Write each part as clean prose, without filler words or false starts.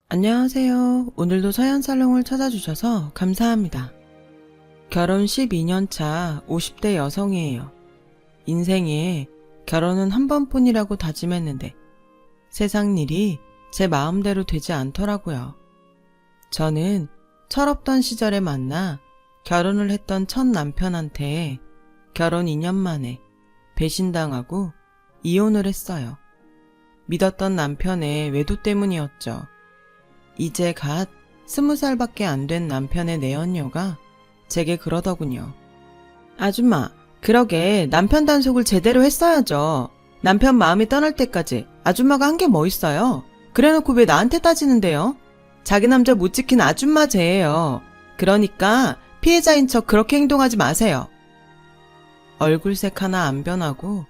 안녕하세요. 오늘도 서연살롱을 찾아주셔서 감사합니다. 결혼 12년 차 50대 여성이에요. 인생에 결혼은 한 번뿐이라고 다짐했는데 세상 일이 제 마음대로 되지 않더라고요. 저는 철없던 시절에 만나 결혼을 했던 첫 남편한테 결혼 2년 만에 배신당하고 이혼을 했어요. 믿었던 남편의 외도 때문이었죠. 이제 갓 20살밖에 안 된 남편의 내연녀가 제게 그러더군요. 아줌마, 그러게 남편 단속을 제대로 했어야죠. 남편 마음이 떠날 때까지 아줌마가 한 게 뭐 있어요? 그래놓고 왜 나한테 따지는데요? 자기 남자 못 지킨 아줌마제예요. 그러니까 피해자인 척 그렇게 행동하지 마세요. 얼굴색 하나 안 변하고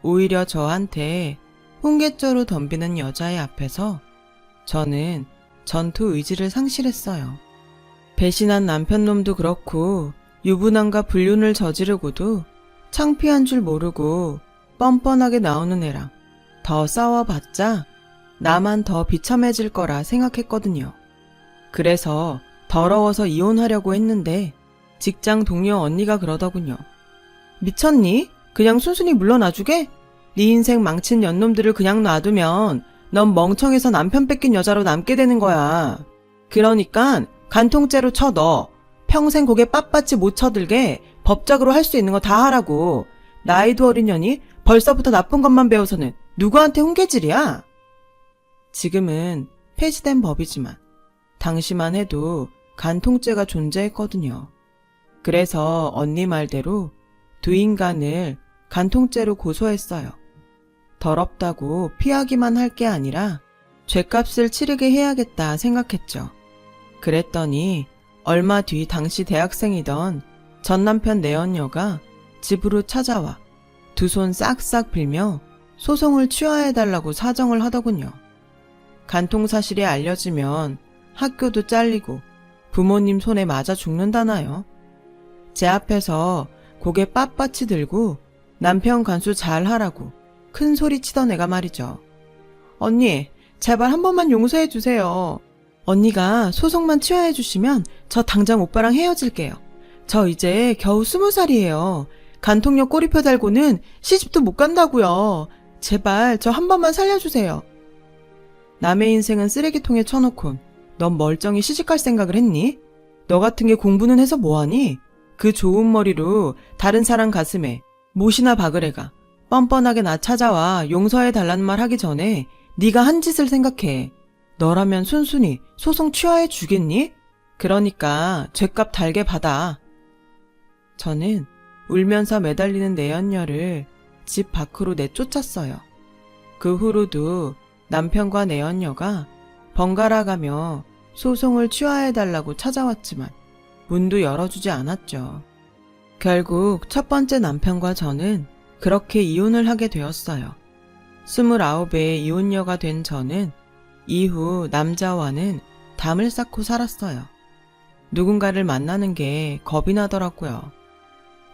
오히려 저한테 홍게쪼로 덤비는 여자의 앞에서 저는 전투 의지를 상실했어요. 배신한 남편놈도 그렇고 유부남과 불륜을 저지르고도 창피한 줄 모르고 뻔뻔하게 나오는 애랑 더 싸워봤자 나만 더 비참해질 거라 생각했거든요. 그래서 더러워서 이혼하려고 했는데 직장 동료 언니가 그러더군요. 미쳤니? 그냥 순순히 물러나주게? 네 인생 망친 연놈들을 그냥 놔두면 넌 멍청해서 남편 뺏긴 여자로 남게 되는 거야. 그러니까 간통죄로 쳐 넣어. 평생 고개 빳빳이 못 쳐들게 법적으로 할 수 있는 거 다 하라고. 나이도 어린 년이 벌써부터 나쁜 것만 배워서는 누구한테 훈계질이야? 지금은 폐지된 법이지만 당시만 해도 간통죄가 존재했거든요. 그래서 언니 말대로 두 인간을 간통죄로 고소했어요. 더럽다고 피하기만 할 게 아니라 죗값을 치르게 해야겠다 생각했죠. 그랬더니 얼마 뒤 당시 대학생이던 전 남편 내연녀가 집으로 찾아와 두 손 싹싹 빌며 소송을 취하해달라고 사정을 하더군요. 간통 사실이 알려지면 학교도 잘리고 부모님 손에 맞아 죽는다나요. 제 앞에서 고개 빳빳이 들고 남편 간수 잘하라고 큰 소리 치던 애가 말이죠. 언니, 제발 한 번만 용서해 주세요. 언니가 소송만 취하해 주시면 저 당장 오빠랑 헤어질게요. 저 이제 겨우 20살이에요. 간통령 꼬리표 달고는 시집도 못 간다고요. 제발 저 한 번만 살려주세요. 남의 인생은 쓰레기통에 쳐놓곤 넌 멀쩡히 시집갈 생각을 했니? 너 같은 게 공부는 해서 뭐하니? 그 좋은 머리로 다른 사람 가슴에 못이나 박으래가 뻔뻔하게 나 찾아와 용서해달라는 말 하기 전에 네가 한 짓을 생각해. 너라면 순순히 소송 취하해 주겠니? 그러니까 죗값 달게 받아. 저는 울면서 매달리는 내연녀를 집 밖으로 내쫓았어요. 그 후로도 남편과 내연녀가 번갈아 가며 소송을 취하해달라고 찾아왔지만 문도 열어주지 않았죠. 결국 첫 번째 남편과 저는 그렇게 이혼을 하게 되었어요. 29에 이혼녀가 된 저는 이후 남자와는 담을 쌓고 살았어요. 누군가를 만나는 게 겁이 나더라고요.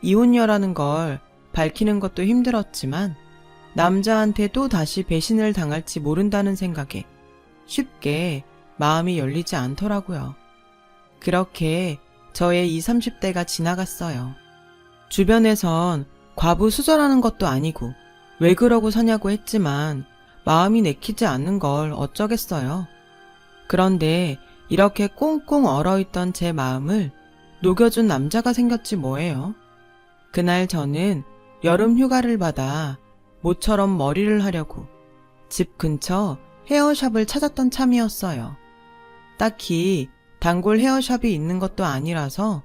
이혼녀라는 걸 밝히는 것도 힘들었지만 남자한테 또 다시 배신을 당할지 모른다는 생각에 쉽게 마음이 열리지 않더라고요. 그렇게 저의 20, 30대가 지나갔어요. 주변에선 과부 수절하는 것도 아니고 왜 그러고 사냐고 했지만 마음이 내키지 않는 걸 어쩌겠어요. 그런데 이렇게 꽁꽁 얼어있던 제 마음을 녹여준 남자가 생겼지 뭐예요. 그날 저는 여름 휴가를 받아 모처럼 머리를 하려고 집 근처 헤어샵을 찾았던 참이었어요. 딱히 단골 헤어샵이 있는 것도 아니라서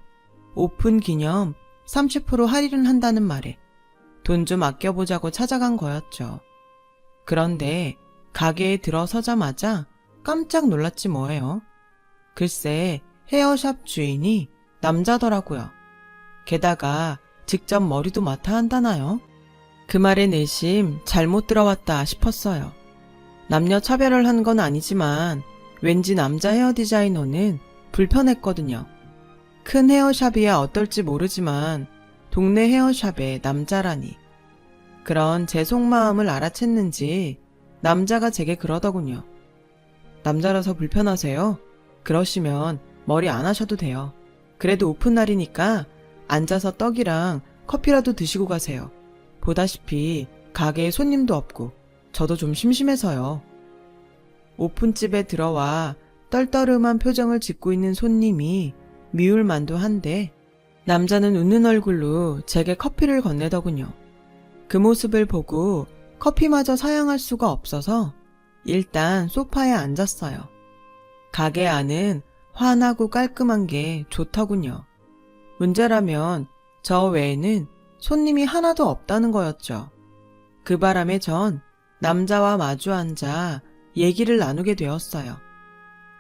오픈 기념 30% 할인을 한다는 말에 돈 좀 아껴보자고 찾아간 거였죠. 그런데 가게에 들어서자마자 깜짝 놀랐지 뭐예요. 글쎄 헤어샵 주인이 남자더라고요. 게다가 직접 머리도 맡아 한다나요? 그 말에 내심 잘못 들어왔다 싶었어요. 남녀 차별을 한 건 아니지만 왠지 남자 헤어 디자이너는 불편했거든요. 큰 헤어샵이야 어떨지 모르지만 동네 헤어샵에 남자라니. 그런 제 속마음을 알아챘는지 남자가 제게 그러더군요. 남자라서 불편하세요? 그러시면 머리 안 하셔도 돼요. 그래도 오픈 날이니까 앉아서 떡이랑 커피라도 드시고 가세요. 보다시피 가게에 손님도 없고 저도 좀 심심해서요. 오픈집에 들어와 떨떠름한 표정을 짓고 있는 손님이 미울만도 한데 남자는 웃는 얼굴로 제게 커피를 건네더군요. 그 모습을 보고 커피마저 사양할 수가 없어서 일단 소파에 앉았어요. 가게 안은 환하고 깔끔한 게 좋더군요. 문제라면 저 외에는 손님이 하나도 없다는 거였죠. 그 바람에 전 남자와 마주 앉아 얘기를 나누게 되었어요.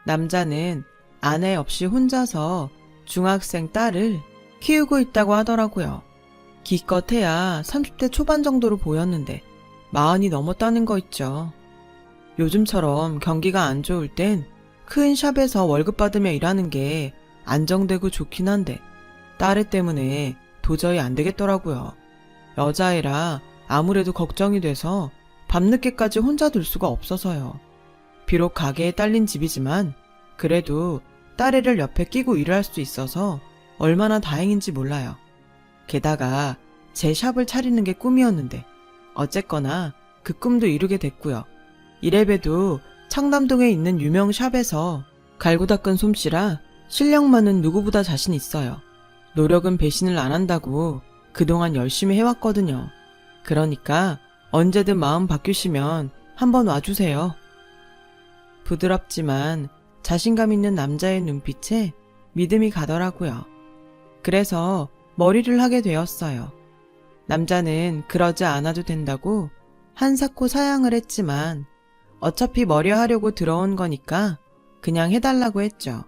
남자는 아내 없이 혼자서 중학생 딸을 키우고 있다고 하더라고요. 기껏해야 30대 초반 정도로 보였는데 40이 넘었다는 거 있죠. 요즘처럼 경기가 안 좋을 땐 큰 샵에서 월급 받으며 일하는 게 안정되고 좋긴 한데 딸애 때문에 도저히 안 되겠더라고요. 여자애라 아무래도 걱정이 돼서 밤늦게까지 혼자 둘 수가 없어서요. 비록 가게에 딸린 집이지만 그래도 딸애를 옆에 끼고 일을 할 수 있어서 얼마나 다행인지 몰라요. 게다가 제 샵을 차리는 게 꿈이었는데 어쨌거나 그 꿈도 이루게 됐고요. 이래봬도 청담동에 있는 유명 샵에서 갈고 닦은 솜씨라 실력만은 누구보다 자신 있어요. 노력은 배신을 안 한다고 그동안 열심히 해왔거든요. 그러니까 언제든 마음 바뀌시면 한번 와주세요. 부드럽지만 자신감 있는 남자의 눈빛에 믿음이 가더라고요. 그래서 머리를 하게 되었어요. 남자는 그러지 않아도 된다고 한사코 사양을 했지만 어차피 머리 하려고 들어온 거니까 그냥 해달라고 했죠.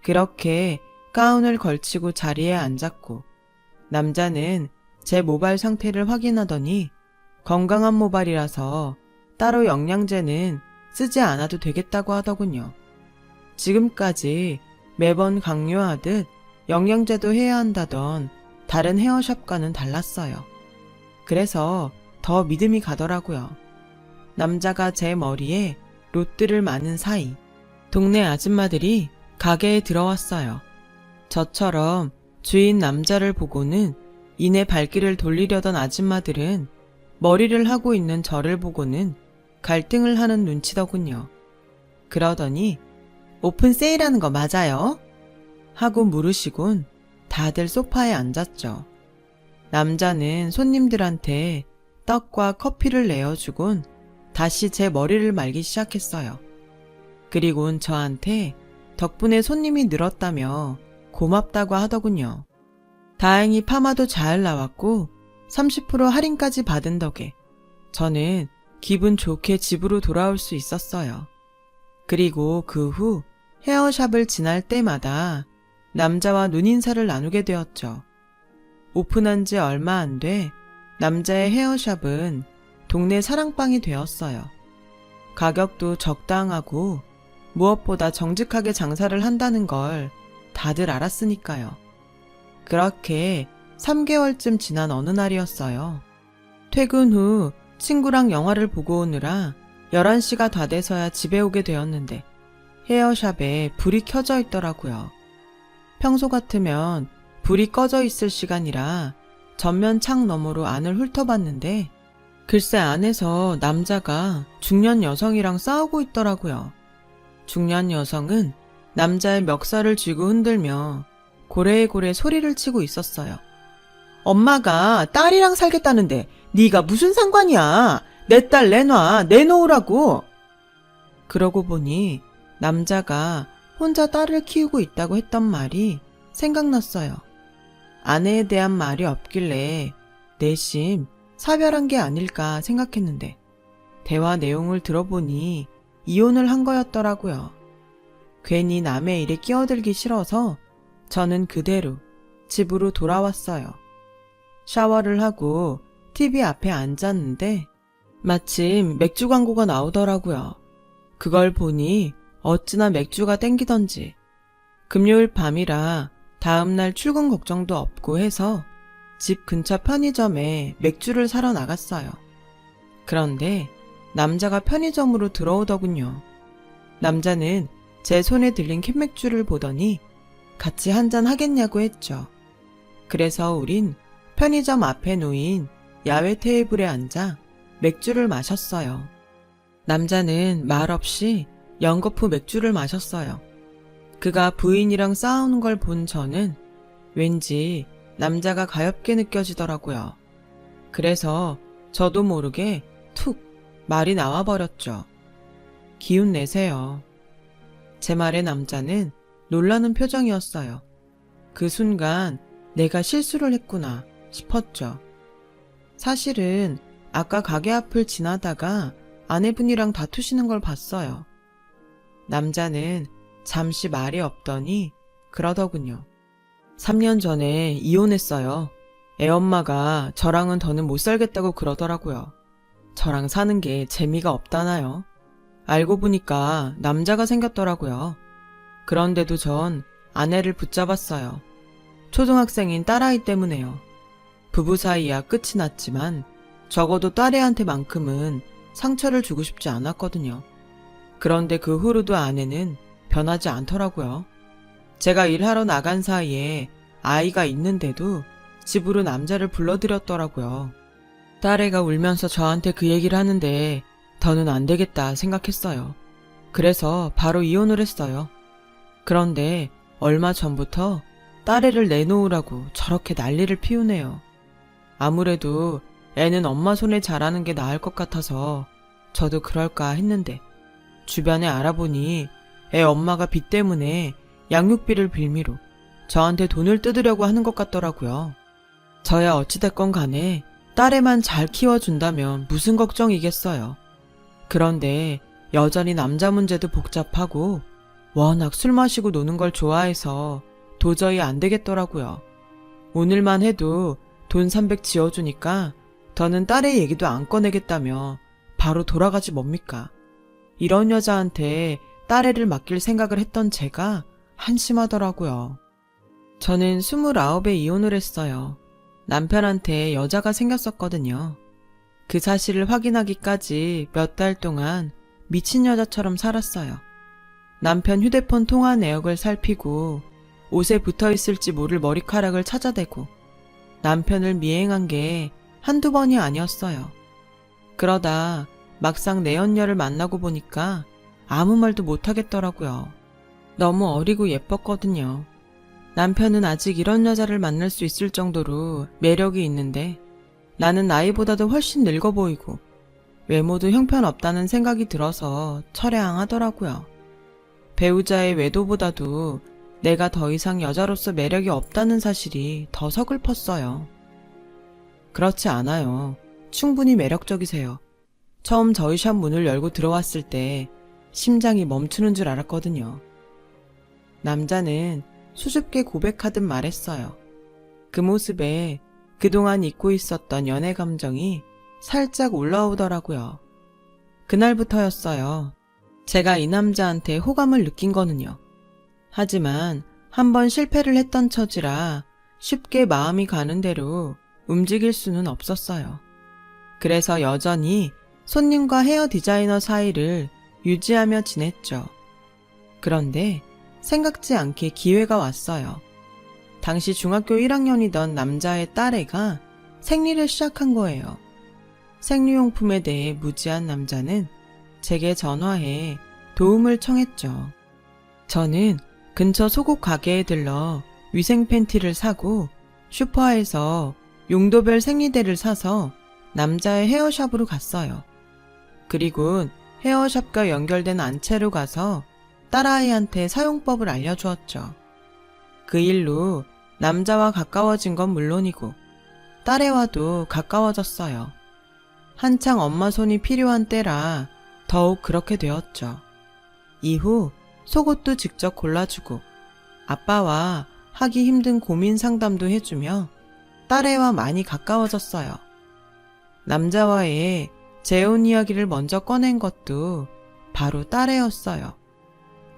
그렇게 가운을 걸치고 자리에 앉았고 남자는 제 모발 상태를 확인하더니 건강한 모발이라서 따로 영양제는 쓰지 않아도 되겠다고 하더군요. 지금까지 매번 강요하듯 영양제도 해야 한다던 다른 헤어샵과는 달랐어요. 그래서 더 믿음이 가더라고요. 남자가 제 머리에 롯들을 마는 사이 동네 아줌마들이 가게에 들어왔어요. 저처럼 주인 남자를 보고는 이내 발길을 돌리려던 아줌마들은 머리를 하고 있는 저를 보고는 갈등을 하는 눈치더군요. 그러더니 오픈 세일하는 거 맞아요? 하고 물으시곤 다들 소파에 앉았죠. 남자는 손님들한테 떡과 커피를 내어주곤 다시 제 머리를 말기 시작했어요. 그리곤 저한테 덕분에 손님이 늘었다며 고맙다고 하더군요. 다행히 파마도 잘 나왔고 30% 할인까지 받은 덕에 저는 기분 좋게 집으로 돌아올 수 있었어요. 그리고 그 후 헤어샵을 지날 때마다 남자와 눈인사를 나누게 되었죠. 오픈한 지 얼마 안 돼 남자의 헤어샵은 동네 사랑방이 되었어요. 가격도 적당하고 무엇보다 정직하게 장사를 한다는 걸 다들 알았으니까요. 그렇게 3개월쯤 지난 어느 날이었어요. 퇴근 후 친구랑 영화를 보고 오느라 11시가 다 돼서야 집에 오게 되었는데 헤어샵에 불이 켜져 있더라고요. 평소 같으면 불이 꺼져 있을 시간이라 전면 창 너머로 안을 훑어봤는데 글쎄 안에서 남자가 중년 여성이랑 싸우고 있더라고요. 중년 여성은 남자의 멱살을 쥐고 흔들며 고래고래 소리를 치고 있었어요. 엄마가 딸이랑 살겠다는데 네가 무슨 상관이야. 내 딸 내놔. 내놓으라고. 그러고 보니 남자가 혼자 딸을 키우고 있다고 했던 말이 생각났어요. 아내에 대한 말이 없길래 내심 사별한 게 아닐까 생각했는데 대화 내용을 들어보니 이혼을 한 거였더라고요. 괜히 남의 일에 끼어들기 싫어서 저는 그대로 집으로 돌아왔어요. 샤워를 하고 TV 앞에 앉았는데 마침 맥주 광고가 나오더라고요. 그걸 보니 어찌나 맥주가 땡기던지 금요일 밤이라 다음날 출근 걱정도 없고 해서 집 근처 편의점에 맥주를 사러 나갔어요. 그런데 남자가 편의점으로 들어오더군요. 남자는 제 손에 들린 캔맥주를 보더니 같이 한잔 하겠냐고 했죠. 그래서 우린 편의점 앞에 놓인 야외 테이블에 앉아 맥주를 마셨어요. 남자는 말없이 연거푸 맥주를 마셨어요. 그가 부인이랑 싸우는 걸 본 저는 왠지 남자가 가엾게 느껴지더라고요. 그래서 저도 모르게 툭 말이 나와버렸죠. 기운 내세요. 제 말에 남자는 놀라는 표정이었어요. 그 순간 내가 실수를 했구나 싶었죠. 사실은 아까 가게 앞을 지나다가 아내분이랑 다투시는 걸 봤어요. 남자는 잠시 말이 없더니 그러더군요. 3년 전에 이혼했어요. 애엄마가 저랑은 더는 못 살겠다고 그러더라고요. 저랑 사는 게 재미가 없다나요? 알고 보니까 남자가 생겼더라고요. 그런데도 전 아내를 붙잡았어요. 초등학생인 딸아이 때문에요. 부부 사이야 끝이 났지만 적어도 딸애한테만큼은 상처를 주고 싶지 않았거든요. 그런데 그 후로도 아내는 변하지 않더라고요. 제가 일하러 나간 사이에 아이가 있는데도 집으로 남자를 불러들였더라고요. 딸애가 울면서 저한테 그 얘기를 하는데 더는 안 되겠다 생각했어요. 그래서 바로 이혼을 했어요. 그런데 얼마 전부터 딸애를 내놓으라고 저렇게 난리를 피우네요. 아무래도 애는 엄마 손에 자라는 게 나을 것 같아서 저도 그럴까 했는데 주변에 알아보니 애 엄마가 빚 때문에 양육비를 빌미로 저한테 돈을 뜯으려고 하는 것 같더라고요. 저야 어찌됐건 간에 딸애만 잘 키워준다면 무슨 걱정이겠어요. 그런데 여전히 남자 문제도 복잡하고 워낙 술 마시고 노는 걸 좋아해서 도저히 안 되겠더라고요. 오늘만 해도 돈 300 지어주니까 더는 딸의 얘기도 안 꺼내겠다며 바로 돌아가지 뭡니까? 이런 여자한테 딸애를 맡길 생각을 했던 제가 한심하더라고요. 저는 29에 이혼을 했어요. 남편한테 여자가 생겼었거든요. 그 사실을 확인하기까지 몇 달 동안 미친 여자처럼 살았어요. 남편 휴대폰 통화 내역을 살피고 옷에 붙어있을지 모를 머리카락을 찾아대고 남편을 미행한 게 한두 번이 아니었어요. 그러다 막상 내연녀를 만나고 보니까 아무 말도 못하겠더라고요. 너무 어리고 예뻤거든요. 남편은 아직 이런 여자를 만날 수 있을 정도로 매력이 있는데 나는 나이보다도 훨씬 늙어 보이고 외모도 형편없다는 생각이 들어서 철회항하더라고요. 배우자의 외도보다도 내가 더 이상 여자로서 매력이 없다는 사실이 더 서글펐어요. 그렇지 않아요. 충분히 매력적이세요. 처음 저희 샵 문을 열고 들어왔을 때 심장이 멈추는 줄 알았거든요. 남자는 수줍게 고백하듯 말했어요. 그 모습에 그동안 잊고 있었던 연애 감정이 살짝 올라오더라고요. 그날부터였어요. 제가 이 남자한테 호감을 느낀 거는요. 하지만 한번 실패를 했던 처지라 쉽게 마음이 가는 대로 움직일 수는 없었어요. 그래서 여전히 손님과 헤어 디자이너 사이를 유지하며 지냈죠. 그런데 생각지 않게 기회가 왔어요. 당시 중학교 1학년이던 남자의 딸애가 생리를 시작한 거예요. 생리용품에 대해 무지한 남자는 제게 전화해 도움을 청했죠. 저는 근처 속옷 가게에 들러 위생 팬티를 사고 슈퍼에서 용도별 생리대를 사서 남자의 헤어샵으로 갔어요. 그리고 헤어샵과 연결된 안채로 가서 딸아이한테 사용법을 알려주었죠. 그 일로 남자와 가까워진 건 물론이고 딸애와도 가까워졌어요. 한창 엄마 손이 필요한 때라 더욱 그렇게 되었죠. 이후 속옷도 직접 골라주고 아빠와 하기 힘든 고민 상담도 해주며 딸애와 많이 가까워졌어요. 남자와의 재혼 이야기를 먼저 꺼낸 것도 바로 딸애였어요.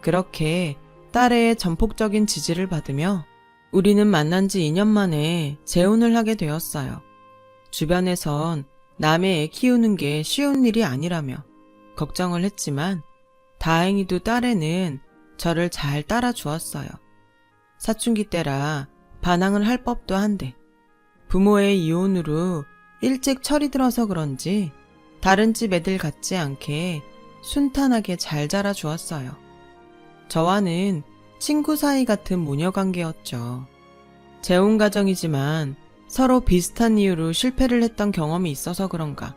그렇게 딸애의 전폭적인 지지를 받으며 우리는 만난 지 2년 만에 재혼을 하게 되었어요. 주변에선 남의 애 키우는 게 쉬운 일이 아니라며 걱정을 했지만 다행히도 딸애는 저를 잘 따라주었어요. 사춘기 때라 반항을 할 법도 한데 부모의 이혼으로 일찍 철이 들어서 그런지 다른 집 애들 같지 않게 순탄하게 잘 자라주었어요. 저와는 친구 사이 같은 모녀관계였죠. 재혼 가정이지만 서로 비슷한 이유로 실패를 했던 경험이 있어서 그런가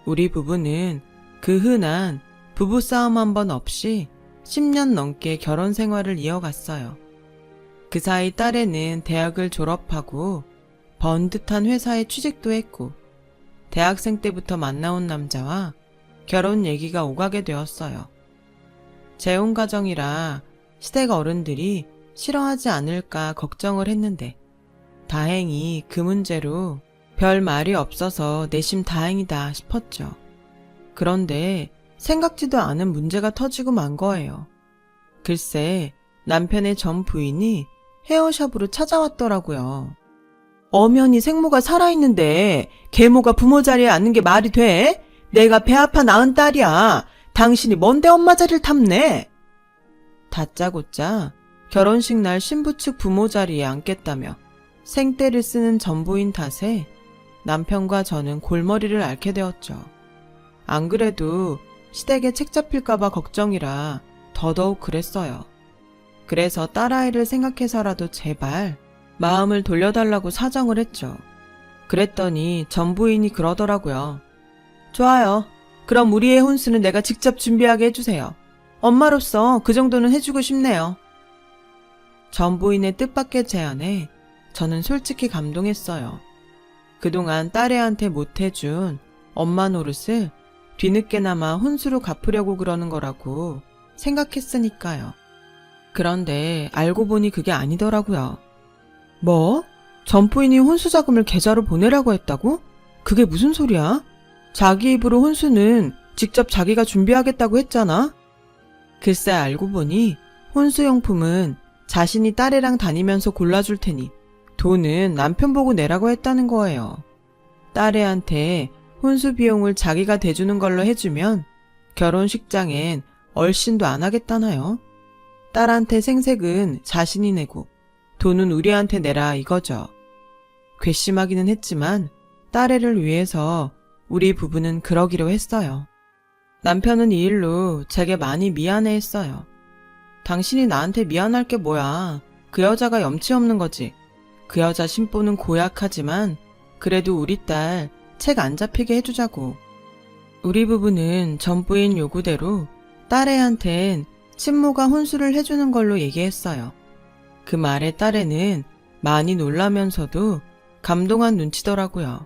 우리 부부는 그 흔한 부부싸움 한 번 없이 10년 넘게 결혼 생활을 이어갔어요. 그 사이 딸애는 대학을 졸업하고 번듯한 회사에 취직도 했고 대학생 때부터 만나온 남자와 결혼 얘기가 오가게 되었어요. 재혼 가정이라 시댁 어른들이 싫어하지 않을까 걱정을 했는데 다행히 그 문제로 별 말이 없어서 내심 다행이다 싶었죠. 그런데 생각지도 않은 문제가 터지고 만 거예요. 글쎄 남편의 전 부인이 헤어샵으로 찾아왔더라고요. 엄연히 생모가 살아있는데 계모가 부모 자리에 앉는 게 말이 돼? 내가 배 아파 낳은 딸이야. 당신이 뭔데 엄마 자리를 탐내? 다짜고짜 결혼식 날 신부 측 부모 자리에 앉겠다며 생떼를 쓰는 전부인 탓에 남편과 저는 골머리를 앓게 되었죠. 안 그래도 시댁에 책 잡힐까봐 걱정이라 더더욱 그랬어요. 그래서 딸아이를 생각해서라도 제발 마음을 돌려달라고 사정을 했죠. 그랬더니 전부인이 그러더라고요. 좋아요. 그럼 우리의 혼수는 내가 직접 준비하게 해주세요. 엄마로서 그 정도는 해주고 싶네요. 전부인의 뜻밖의 제안에 저는 솔직히 감동했어요. 그동안 딸애한테 못해준 엄마 노릇을 뒤늦게나마 혼수로 갚으려고 그러는 거라고 생각했으니까요. 그런데 알고 보니 그게 아니더라고요. 뭐? 전부인이 혼수 자금을 계좌로 보내라고 했다고? 그게 무슨 소리야? 자기 입으로 혼수는 직접 자기가 준비하겠다고 했잖아? 글쎄 알고 보니 혼수용품은 자신이 딸애랑 다니면서 골라줄 테니 돈은 남편 보고 내라고 했다는 거예요. 딸애한테 혼수 비용을 자기가 대주는 걸로 해주면 결혼식장엔 얼씬도 안 하겠다나요? 딸한테 생색은 자신이 내고 돈은 우리한테 내라 이거죠. 괘씸하기는 했지만 딸애를 위해서 우리 부부는 그러기로 했어요. 남편은 이 일로 제게 많이 미안해했어요. 당신이 나한테 미안할 게 뭐야. 그 여자가 염치 없는 거지. 그 여자 심보는 고약하지만 그래도 우리 딸 책 안 잡히게 해주자고. 우리 부부는 전부인 요구대로 딸애한텐 친모가 혼수를 해주는 걸로 얘기했어요. 그 말에 딸애는 많이 놀라면서도 감동한 눈치더라고요.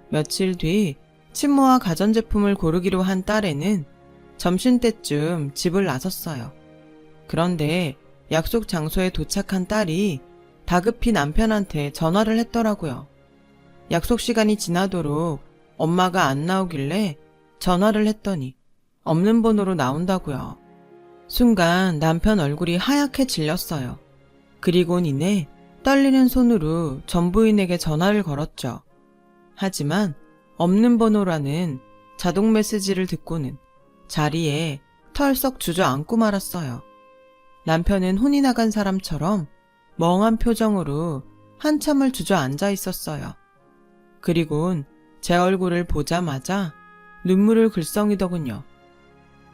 며칠 뒤 친모와 가전제품을 고르기로 한 딸애는 점심때쯤 집을 나섰어요. 그런데 약속 장소에 도착한 딸이 다급히 남편한테 전화를 했더라고요. 약속 시간이 지나도록 엄마가 안 나오길래 전화를 했더니 없는 번호로 나온다고요. 순간 남편 얼굴이 하얗게 질렸어요. 그리곤 이내 떨리는 손으로 전부인에게 전화를 걸었죠. 하지만 없는 번호라는 자동 메시지를 듣고는 자리에 털썩 주저앉고 말았어요. 남편은 혼이 나간 사람처럼 멍한 표정으로 한참을 주저앉아 있었어요. 그리곤 제 얼굴을 보자마자 눈물을 글썽이더군요.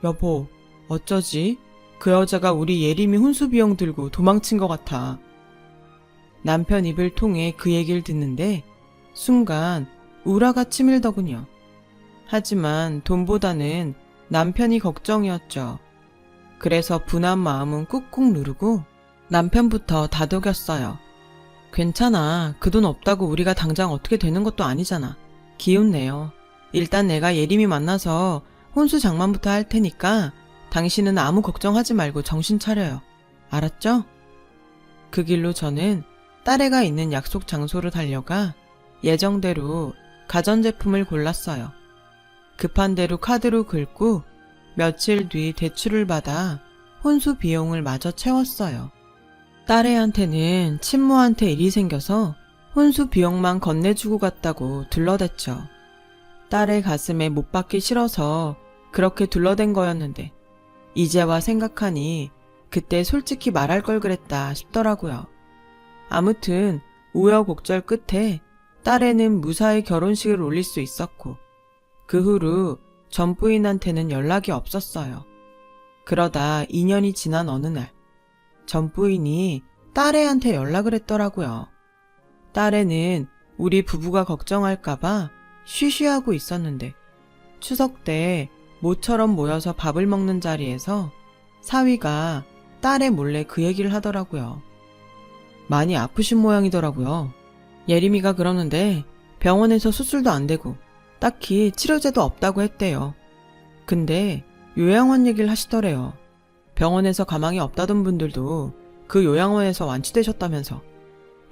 여보, 어쩌지? 그 여자가 우리 예림이 혼수 비용 들고 도망친 것 같아. 남편 입을 통해 그 얘기를 듣는데 순간 우라가 치밀더군요. 하지만 돈보다는 남편이 걱정이었죠. 그래서 분한 마음은 꾹꾹 누르고 남편부터 다독였어요. 괜찮아. 그 돈 없다고 우리가 당장 어떻게 되는 것도 아니잖아. 기운 내요. 일단 내가 예림이 만나서 혼수 장만부터 할 테니까 당신은 아무 걱정하지 말고 정신 차려요. 알았죠? 그 길로 저는 딸애가 있는 약속 장소로 달려가 예정대로 가전제품을 골랐어요. 급한 대로 카드로 긁고 며칠 뒤 대출을 받아 혼수 비용을 마저 채웠어요. 딸애한테는 친모한테 일이 생겨서 혼수 비용만 건네주고 갔다고 둘러댔죠. 딸의 가슴에 못 박기 싫어서 그렇게 둘러댄 거였는데 이제와 생각하니 그때 솔직히 말할 걸 그랬다 싶더라고요. 아무튼 우여곡절 끝에 딸애는 무사히 결혼식을 올릴 수 있었고 그 후로 전 부인한테는 연락이 없었어요. 그러다 2년이 지난 어느 날 전 부인이 딸애한테 연락을 했더라고요. 딸애는 우리 부부가 걱정할까봐 쉬쉬하고 있었는데 추석 때 모처럼 모여서 밥을 먹는 자리에서 사위가 딸애 몰래 그 얘기를 하더라고요. 많이 아프신 모양이더라고요. 예림이가 그러는데 병원에서 수술도 안 되고 딱히 치료제도 없다고 했대요. 근데 요양원 얘기를 하시더래요. 병원에서 가망이 없다던 분들도 그 요양원에서 완치되셨다면서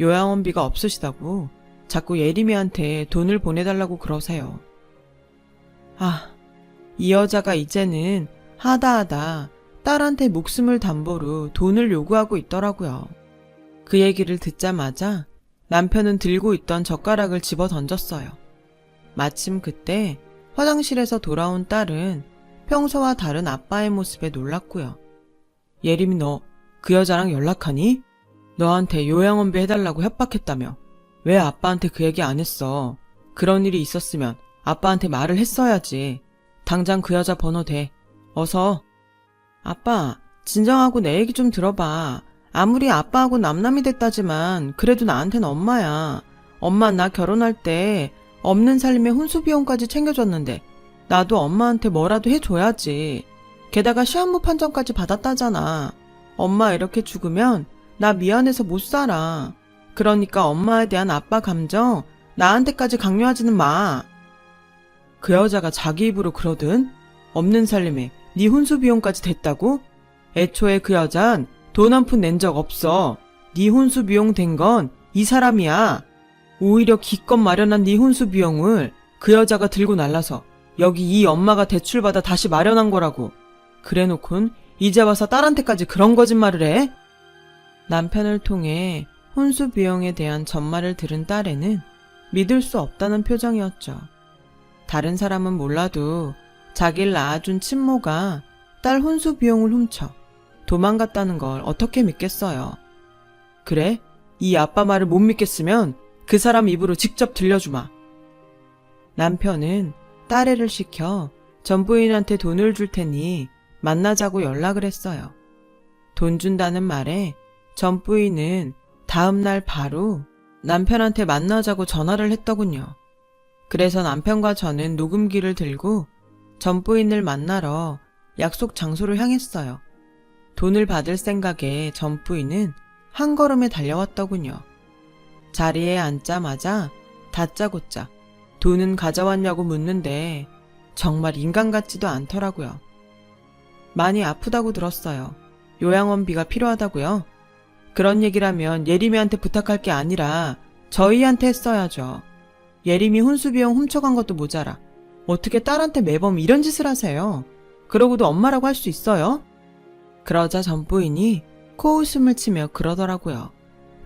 요양원비가 없으시다고 자꾸 예림이한테 돈을 보내달라고 그러세요. 아, 이 여자가 이제는 하다하다 딸한테 목숨을 담보로 돈을 요구하고 있더라고요. 그 얘기를 듣자마자 남편은 들고 있던 젓가락을 집어 던졌어요. 마침 그때 화장실에서 돌아온 딸은 평소와 다른 아빠의 모습에 놀랐고요. 예림이 너 그 여자랑 연락하니? 너한테 요양원비 해달라고 협박했다며. 왜 아빠한테 그 얘기 안 했어? 그런 일이 있었으면 아빠한테 말을 했어야지. 당장 그 여자 번호 대. 어서. 아빠, 진정하고 내 얘기 좀 들어봐. 아무리 아빠하고 남남이 됐다지만 그래도 나한테는 엄마야. 엄마 나 결혼할 때 없는 살림에 혼수 비용까지 챙겨줬는데 나도 엄마한테 뭐라도 해줘야지. 게다가 시한부 판정까지 받았다잖아. 엄마 이렇게 죽으면 나 미안해서 못 살아. 그러니까 엄마에 대한 아빠 감정 나한테까지 강요하지는 마. 그 여자가 자기 입으로 그러든 없는 살림에 네 혼수 비용까지 됐다고? 애초에 그 여잔 돈 한 푼 낸 적 없어. 네 혼수 비용 된 건 이 사람이야. 오히려 기껏 마련한 네 혼수 비용을 그 여자가 들고 날라서 여기 이 엄마가 대출받아 다시 마련한 거라고. 그래놓곤 이제 와서 딸한테까지 그런 거짓말을 해? 남편을 통해 혼수 비용에 대한 전말을 들은 딸애는 믿을 수 없다는 표정이었죠. 다른 사람은 몰라도 자기를 낳아준 친모가 딸 혼수 비용을 훔쳐 도망갔다는 걸 어떻게 믿겠어요. 그래? 이 아빠 말을 못 믿겠으면 그 사람 입으로 직접 들려주마. 남편은 딸애를 시켜 전 부인한테 돈을 줄 테니 만나자고 연락을 했어요. 돈 준다는 말에 전 부인은 다음날 바로 남편한테 만나자고 전화를 했더군요. 그래서 남편과 저는 녹음기를 들고 전 부인을 만나러 약속 장소를 향했어요. 돈을 받을 생각에 전 부인은 한 걸음에 달려왔더군요. 자리에 앉자마자 다짜고짜 돈은 가져왔냐고 묻는데 정말 인간 같지도 않더라고요. 많이 아프다고 들었어요. 요양원비가 필요하다고요? 그런 얘기라면 예림이한테 부탁할 게 아니라 저희한테 했어야죠. 예림이 혼수비용 훔쳐간 것도 모자라 어떻게 딸한테 매번 이런 짓을 하세요? 그러고도 엄마라고 할 수 있어요? 그러자 전 부인이 코웃음을 치며 그러더라고요.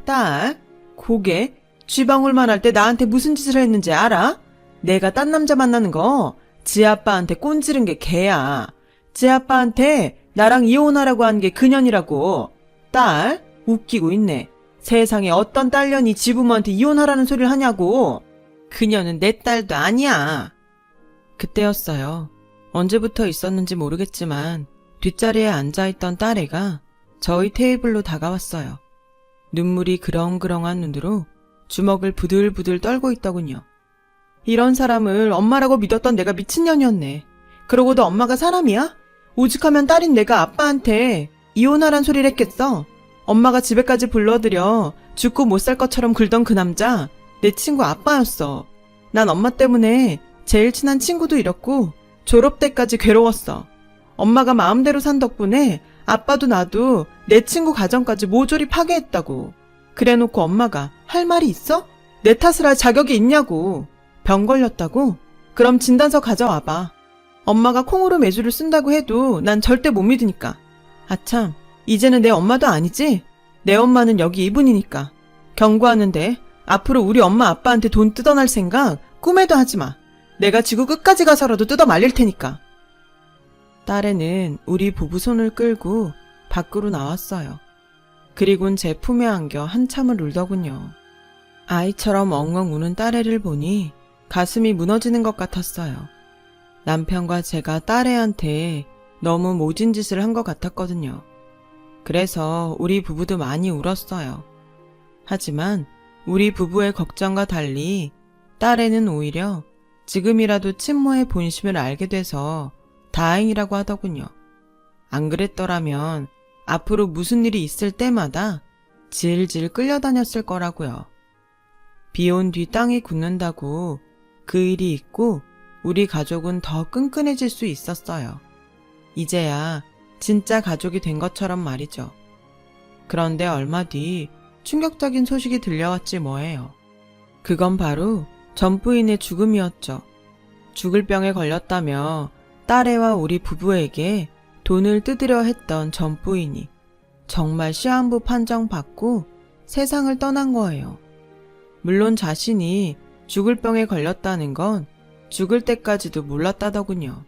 딸, 고개 쥐방울만 할 때 나한테 무슨 짓을 했는지 알아? 내가 딴 남자 만나는 거 지 아빠한테 꼰지른 게 걔야. 지 아빠한테 나랑 이혼하라고 한 게 그년이라고. 딸, 웃기고 있네. 세상에 어떤 딸년이 지 부모한테 이혼하라는 소리를 하냐고. 그녀는 내 딸도 아니야. 그때였어요. 언제부터 있었는지 모르겠지만 뒷자리에 앉아있던 딸애가 저희 테이블로 다가왔어요. 눈물이 그렁그렁한 눈으로 주먹을 부들부들 떨고 있더군요. 이런 사람을 엄마라고 믿었던 내가 미친년이었네. 그러고도 엄마가 사람이야? 오죽하면 딸인 내가 아빠한테 이혼하란 소리를 했겠어. 엄마가 집에까지 불러들여 죽고 못 살 것처럼 굴던 그 남자 내 친구 아빠였어. 난 엄마 때문에 제일 친한 친구도 잃었고 졸업 때까지 괴로웠어. 엄마가 마음대로 산 덕분에 아빠도 나도 내 친구 가정까지 모조리 파괴했다고. 그래놓고 엄마가 할 말이 있어? 내 탓을 할 자격이 있냐고. 병 걸렸다고? 그럼 진단서 가져와봐. 엄마가 콩으로 매주를 쓴다고 해도 난 절대 못 믿으니까. 아참, 이제는 내 엄마도 아니지? 내 엄마는 여기 이분이니까. 경고하는데 앞으로 우리 엄마 아빠한테 돈 뜯어낼 생각 꿈에도 하지 마. 내가 지구 끝까지 가서라도 뜯어 말릴 테니까. 딸애는 우리 부부 손을 끌고 밖으로 나왔어요. 그리곤 제 품에 안겨 한참을 울더군요. 아이처럼 엉엉 우는 딸애를 보니 가슴이 무너지는 것 같았어요. 남편과 제가 딸애한테 너무 모진 짓을 한 것 같았거든요. 그래서 우리 부부도 많이 울었어요. 하지만 우리 부부의 걱정과 달리 딸애는 오히려 지금이라도 친모의 본심을 알게 돼서 다행이라고 하더군요. 안 그랬더라면 앞으로 무슨 일이 있을 때마다 질질 끌려다녔을 거라고요. 비 온 뒤 땅이 굳는다고 그 일이 있고 우리 가족은 더 끈끈해질 수 있었어요. 이제야 진짜 가족이 된 것처럼 말이죠. 그런데 얼마 뒤 충격적인 소식이 들려왔지 뭐예요. 그건 바로 전 부인의 죽음이었죠. 죽을 병에 걸렸다며 딸애와 우리 부부에게 돈을 뜯으려 했던 전 부인이 정말 시한부 판정받고 세상을 떠난 거예요. 물론 자신이 죽을 병에 걸렸다는 건 죽을 때까지도 몰랐다더군요.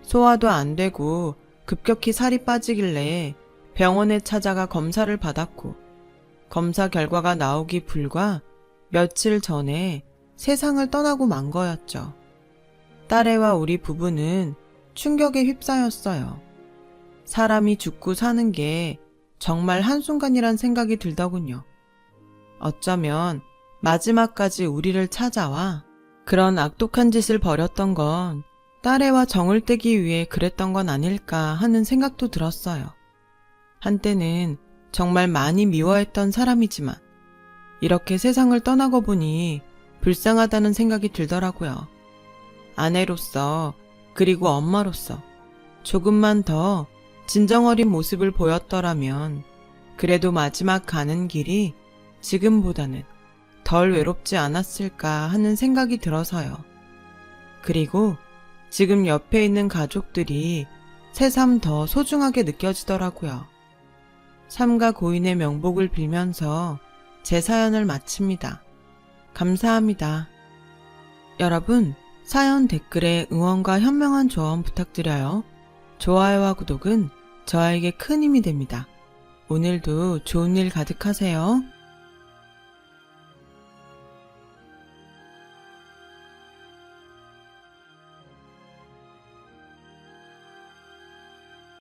소화도 안 되고 급격히 살이 빠지길래 병원에 찾아가 검사를 받았고 검사 결과가 나오기 불과 며칠 전에 세상을 떠나고 만 거였죠. 딸애와 우리 부부는 충격에 휩싸였어요. 사람이 죽고 사는 게 정말 한순간이란 생각이 들더군요. 어쩌면 마지막까지 우리를 찾아와 그런 악독한 짓을 벌였던 건 딸애와 정을 떼기 위해 그랬던 건 아닐까 하는 생각도 들었어요. 한때는 정말 많이 미워했던 사람이지만 이렇게 세상을 떠나고 보니 불쌍하다는 생각이 들더라고요. 아내로서 그리고 엄마로서 조금만 더 진정어린 모습을 보였더라면 그래도 마지막 가는 길이 지금보다는 덜 외롭지 않았을까 하는 생각이 들어서요. 그리고 지금 옆에 있는 가족들이 새삼 더 소중하게 느껴지더라고요. 삼가 고인의 명복을 빌면서 제 사연을 마칩니다. 감사합니다. 여러분, 사연 댓글에 응원과 현명한 조언 부탁드려요. 좋아요와 구독은 저에게 큰 힘이 됩니다. 오늘도 좋은 일 가득하세요.